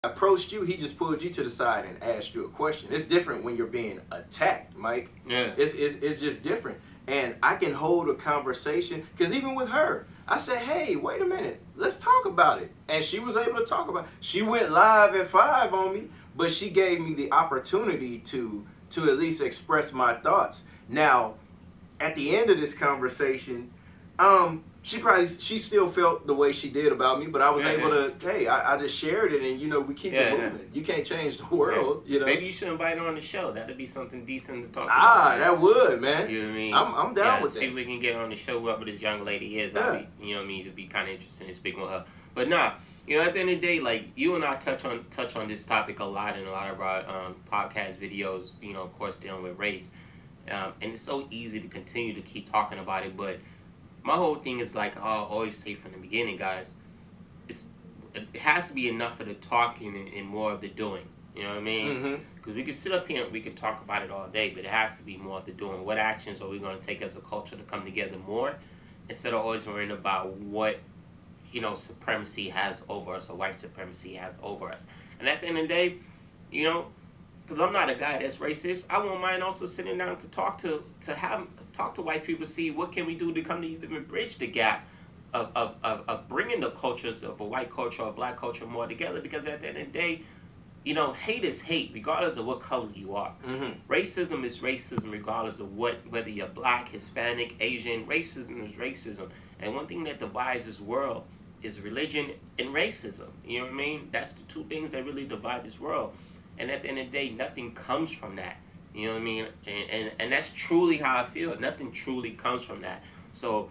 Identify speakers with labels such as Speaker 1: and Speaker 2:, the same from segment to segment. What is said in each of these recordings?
Speaker 1: approached you, he just pulled you to the side and asked you a question. It's different when you're being attacked, Mike.
Speaker 2: Yeah.
Speaker 1: It's just different. And I can hold a conversation, because even with her, I said, hey, wait a minute, let's talk about it. And she was able to talk about it. She went live at 5 on me, but she gave me the opportunity to at least express my thoughts. Now, at the end of this conversation, she still felt the way she did about me, but I was able to, hey, I just shared it, and we keep it moving. You can't change the world,
Speaker 2: Maybe you should invite her on the show. That'd be something decent to talk about.
Speaker 1: That would, man.
Speaker 2: You know what I mean?
Speaker 1: I'm down with that.
Speaker 2: See if we can get her on the show, whoever this young lady is. That'd be, you know what I mean, it'd be kind of interesting to speak with her. But nah, at the end of the day, like, you and I touch on this topic a lot in a lot of our podcast videos, of course, dealing with race. And it's so easy to continue to keep talking about it, but my whole thing is, like I always say from the beginning, guys, it has to be enough of the talking and more of the doing. You know what I mean? Because we can sit up here and we can talk about it all day, but it has to be more of the doing. What actions are we going to take as a culture to come together more, instead of always worrying about what supremacy has over us, or white supremacy has over us? And at the end of the day, because I'm not a guy that's racist, I won't mind also sitting down to talk to white people, see what can we do to come to even bridge the gap of bringing the cultures of a white culture or a black culture more together. Because at the end of the day, hate is hate regardless of what color you are. Racism is racism regardless of whether you're black, Hispanic, Asian. Racism is racism. And one thing that divides this world is religion and racism. You know what I mean? That's the two things that really divide this world. And at the end of the day, nothing comes from that. You know what I mean? And that's truly how I feel. Nothing truly comes from that. So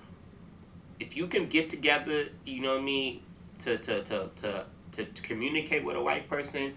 Speaker 2: if you can get together, you know what I mean, to communicate with a white person,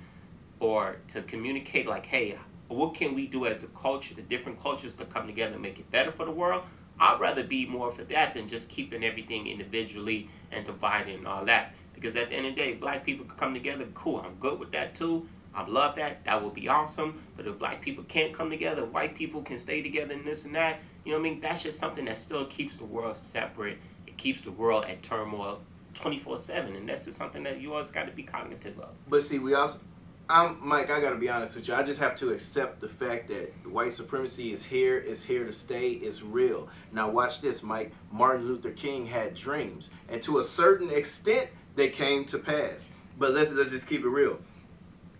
Speaker 2: or to communicate like, hey, what can we do as a culture, the different cultures, to come together and make it better for the world? I'd rather be more for that than just keeping everything individually and dividing and all that. Because at the end of the day, black people can come together, cool, I'm good with that too. I love that. That would be awesome. But if black people can't come together, white people can stay together and this and that, you know what I mean? That's just something that still keeps the world separate. It keeps the world at turmoil 24/7. And that's just something that you always got to be cognitive of.
Speaker 1: But see, Mike, I got to be honest with you. I just have to accept the fact that white supremacy is here to stay, it's real. Now watch this, Mike. Martin Luther King had dreams. And to a certain extent, they came to pass. But let's just keep it real.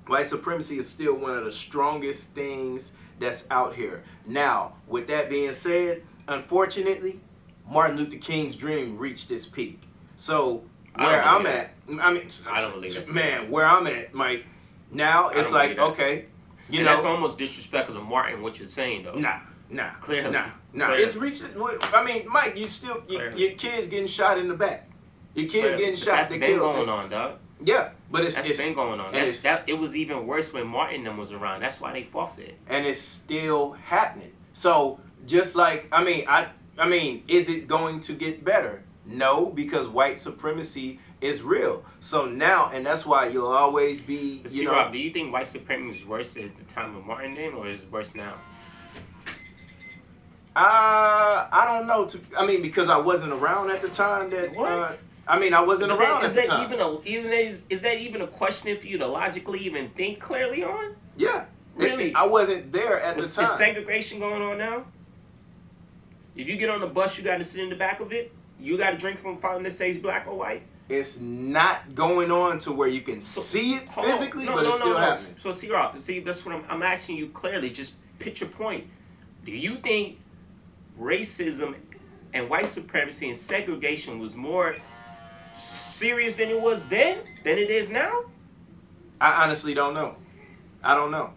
Speaker 1: White supremacy is still one of the strongest things that's out here. Now, with that being said, unfortunately, Martin Luther King's dream reached its peak. So where I'm at,
Speaker 2: I don't believe that.
Speaker 1: Man, where I'm at, Mike, now it's like, okay,
Speaker 2: and that's almost disrespectful to Martin, what you're saying, though.
Speaker 1: Nah.
Speaker 2: Clearly.
Speaker 1: Nah. It's reached. I mean, Mike, your kids getting shot in the back. Your kids getting shot.
Speaker 2: That's been going on, dog.
Speaker 1: Yeah, but it's
Speaker 2: been going on. It was even worse when Martin them was around. That's why they forfeited.
Speaker 1: And it's still happening. So just like, I mean, is it going to get better? No, because white supremacy is real. So now, and that's why you'll always be,
Speaker 2: Rob, do you think white supremacy is worse at the time of Martin then, or is it worse now?
Speaker 1: I don't know. Because I wasn't around at the time that.
Speaker 2: What?
Speaker 1: I wasn't around at the time.
Speaker 2: Is that even a question for you to logically even think clearly on?
Speaker 1: Yeah.
Speaker 2: Really?
Speaker 1: I wasn't there at the time.
Speaker 2: Is segregation going on now? If you get on the bus, you got to sit in the back of it? You got to drink from a fountain that says black or white?
Speaker 1: It's not going on to where you can see it physically, but it's still happening.
Speaker 2: So, Rob, that's what I'm asking you clearly. Just pitch your point. Do you think racism and white supremacy and segregation was more serious than it was then than it is now?
Speaker 1: I honestly don't know. I don't know.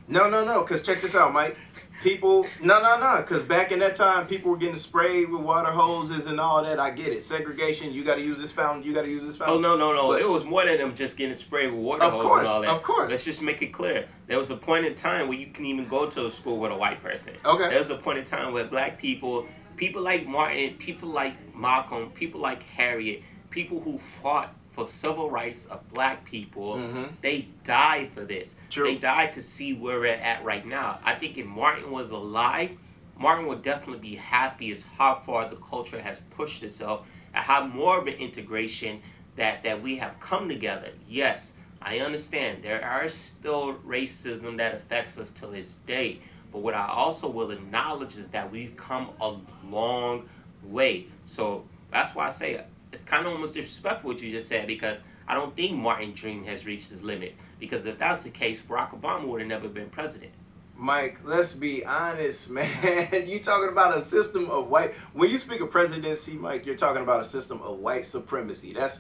Speaker 1: No, because check this out, Mike. People, because back in that time, people were getting sprayed with water hoses and all that. I get it. Segregation, you got to use this fountain, you got to use this fountain.
Speaker 2: Oh, no. But it was more than them just getting sprayed with water hoses and all that.
Speaker 1: Of course.
Speaker 2: Let's just make it clear. There was a point in time where you can even go to a school with a white person.
Speaker 1: Okay.
Speaker 2: There was a point in time where black people like Martin, people like Malcolm, people like Harriet, people who fought for civil rights of black people, they died for this.
Speaker 1: True.
Speaker 2: They died to see where we're at right now. I think if Martin was alive, Martin would definitely be happy as how far the culture has pushed itself and how more of an integration that we have come together. Yes, I understand there are still racism that affects us to this day. But what I also will acknowledge is that we've come a long way. So that's why I say it's kind of almost disrespectful what you just said, because I don't think Martin's dream has reached his limits. Because if that's the case, Barack Obama would have never been president.
Speaker 1: Mike, let's be honest, man. You talking about a system of white. When you speak of presidency, Mike, you're talking about a system of white supremacy. That's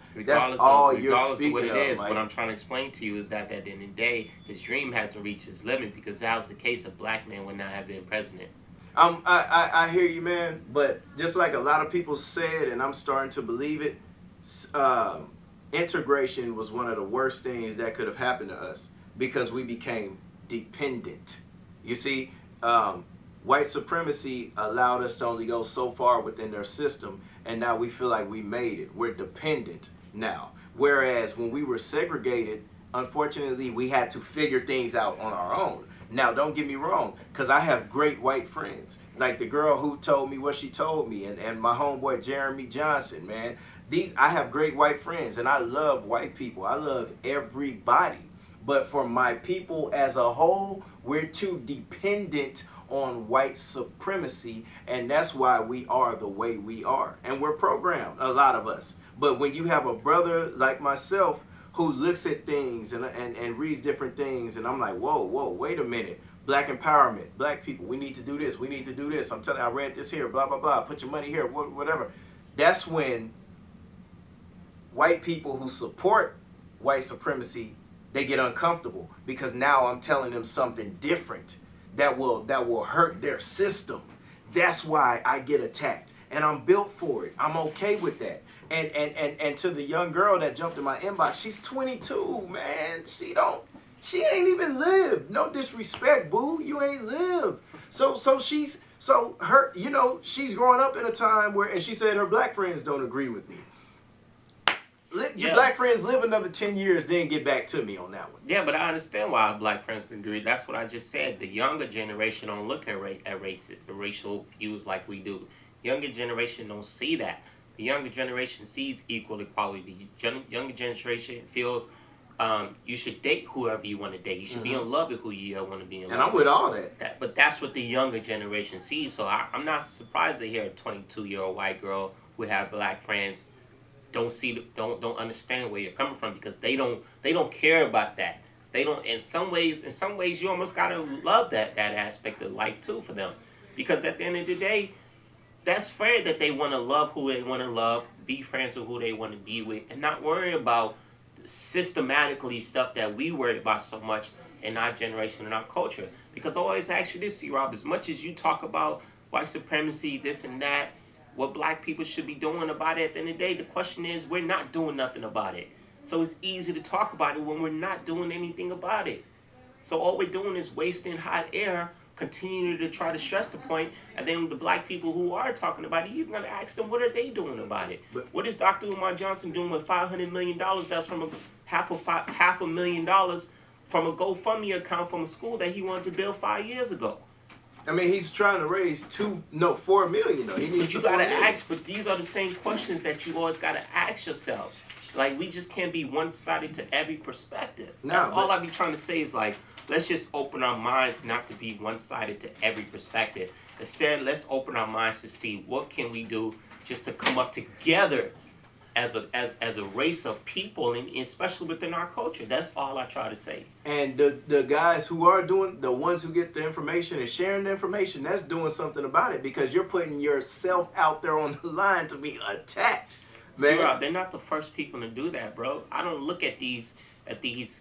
Speaker 1: all you're
Speaker 2: Regardless of what
Speaker 1: speaking
Speaker 2: it
Speaker 1: of,
Speaker 2: is,
Speaker 1: Mike.
Speaker 2: what I'm trying to explain to you is that at the end of the day, his dream hasn't reached his limit, because if that was the case, a black man would not have been president.
Speaker 1: I hear you, man. But just like a lot of people said, and I'm starting to believe it, uh, integration was one of the worst things that could have happened to us because we became dependent. You see, white supremacy allowed us to only go so far within their system, and now we feel like we made it. We're dependent now. Whereas when we were segregated, unfortunately, we had to figure things out on our own. Now, don't get me wrong, because I have great white friends. Like the girl who told me what she told me, and my homeboy Jeremy Johnson, man. I have great white friends, and I love white people. I love everybody. But for my people as a whole, we're too dependent on white supremacy, and that's why we are the way we are. And we're programmed, a lot of us. But when you have a brother like myself who looks at things and reads different things, and I'm like, whoa, wait a minute. Black empowerment, black people, we need to do this, we need to do this. I'm telling you, I read this here, blah, blah, blah. Put your money here, whatever. That's when white people who support white supremacy, they get uncomfortable because now I'm telling them something different that will hurt their system. That's why I get attacked, and I'm built for it. I'm okay with that. And to the young girl that jumped in my inbox, she's 22, man. She ain't even lived. No disrespect, boo. You ain't lived. She's growing up in a time where, and she said her black friends don't agree with me. Your black friends live another 10 years, then get back to me on that one.
Speaker 2: Yeah, but I understand why black friends agree. That's what I just said. The younger generation don't look at racial views like we do. Younger generation don't see that. The younger generation sees equal equality. The younger generation feels you should date whoever you want to date. You should be in love with who you want to be in love with.
Speaker 1: And I'm with all that.
Speaker 2: But that's what the younger generation sees. So I'm not surprised to hear a 22-year-old white girl who have black friends don't understand where you're coming from, because they don't care about that. They don't. In some ways you almost gotta love that aspect of life too for them, because at the end of the day, that's fair that they want to love who they want to love, be friends with who they want to be with, and not worry about systematically stuff that we worry about so much in our generation and our culture. Because I always ask you this, C-Rob, as much as you talk about white supremacy, this and that, what black people should be doing about it, at the end of the day, the question is, we're not doing nothing about it. So it's easy to talk about it when we're not doing anything about it. So all we're doing is wasting hot air, continuing to try to stress the point, and then the black people who are talking about it, you're going to ask them, what are they doing about it? What is Dr. Umar Johnson doing with $500 million? That's from half a million dollars from a GoFundMe account from a school that he wanted to build 5 years ago.
Speaker 1: I mean, he's trying to raise $4 million though. He needs
Speaker 2: but you gotta ask. But these are the same questions that you always gotta ask yourselves. Like, we just can't be one-sided to every perspective. That's all I be trying to say is, like, let's just open our minds not to be one-sided to every perspective. Instead, let's open our minds to see what can we do just to come up together as a race of people, and especially within our culture. That's all I try to say.
Speaker 1: And the guys who are doing, the ones who get the information and sharing the information, that's doing something about it, because you're putting yourself out there on the line to be attacked. Man,
Speaker 2: Zero, they're not the first people to do that, bro. I don't look at these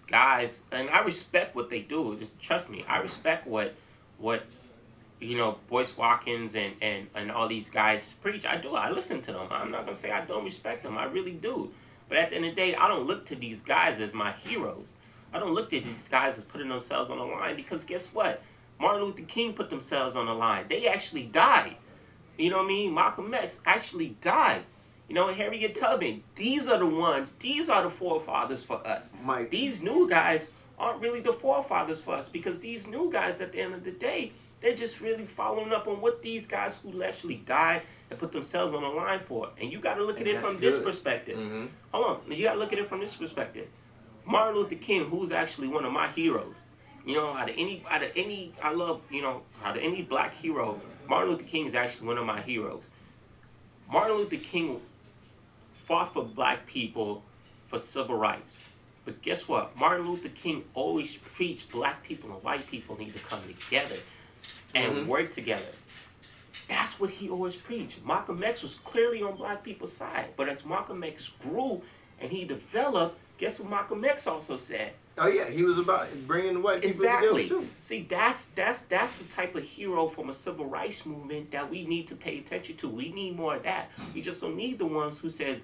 Speaker 2: guys, and I respect what they do. Just trust me, I respect what Boyce Watkins and all these guys preach. I do. I listen to them. I'm not going to say I don't respect them. I really do. But at the end of the day, I don't look to these guys as my heroes. I don't look at these guys as putting themselves on the line, because guess what? Martin Luther King put themselves on the line. They actually died. You know what I mean? Malcolm X actually died. Harriet Tubman. These are the forefathers for us.
Speaker 1: Mike.
Speaker 2: These new guys aren't really the forefathers for us, because these new guys, at the end of the day, they're just really following up on what these guys who actually died and put themselves on the line for. And you got to look at it from this perspective. Hold on. You got to look at it from this perspective. Martin Luther King, who's actually one of my heroes. Out of any black hero, Martin Luther King is actually one of my heroes. Martin Luther King fought for black people for civil rights. But guess what? Martin Luther King always preached black people and white people need to come together and work together. That's what he always preached. Malcolm X was clearly on black people's side. But as Malcolm X grew and he developed, guess what Malcolm X also said?
Speaker 1: Oh yeah, he was about bringing the white people together too.
Speaker 2: See, that's the type of hero from a civil rights movement that we need to pay attention to. We need more of that. We just don't need the ones who says,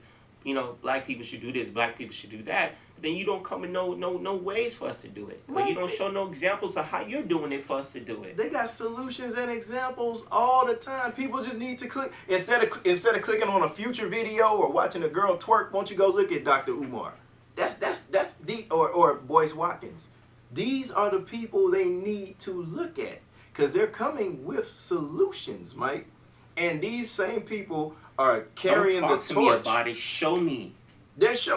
Speaker 2: black people should do this, black people should do that. But then you don't come with no ways for us to do it. But you don't show no examples of how you're doing it for us to do it.
Speaker 1: They got solutions and examples all the time. People just need to click instead of clicking on a Future video or watching a girl twerk. Won't you go look at Dr. Umar? That's the or Boyce Watkins. These are the people they need to look at because they're coming with solutions, Mike. And these same people are carrying the torch.
Speaker 2: Don't talk to me about it. Show me.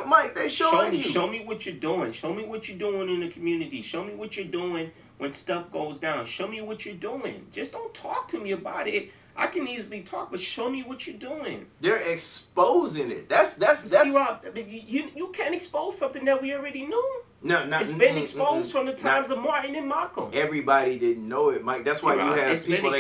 Speaker 1: Mike, they showing you.
Speaker 2: Show me what you're doing. Show me what you're doing in the community. Show me what you're doing when stuff goes down. Show me what you're doing. Just don't talk to me about it. I can easily talk, but show me what you're doing.
Speaker 1: They're exposing it. That's.
Speaker 2: See, Rob, you can't expose something that we already knew.
Speaker 1: No,
Speaker 2: it's been exposed from the times of Martin and Malcolm.
Speaker 1: Everybody didn't know it, Mike. That's why you have people that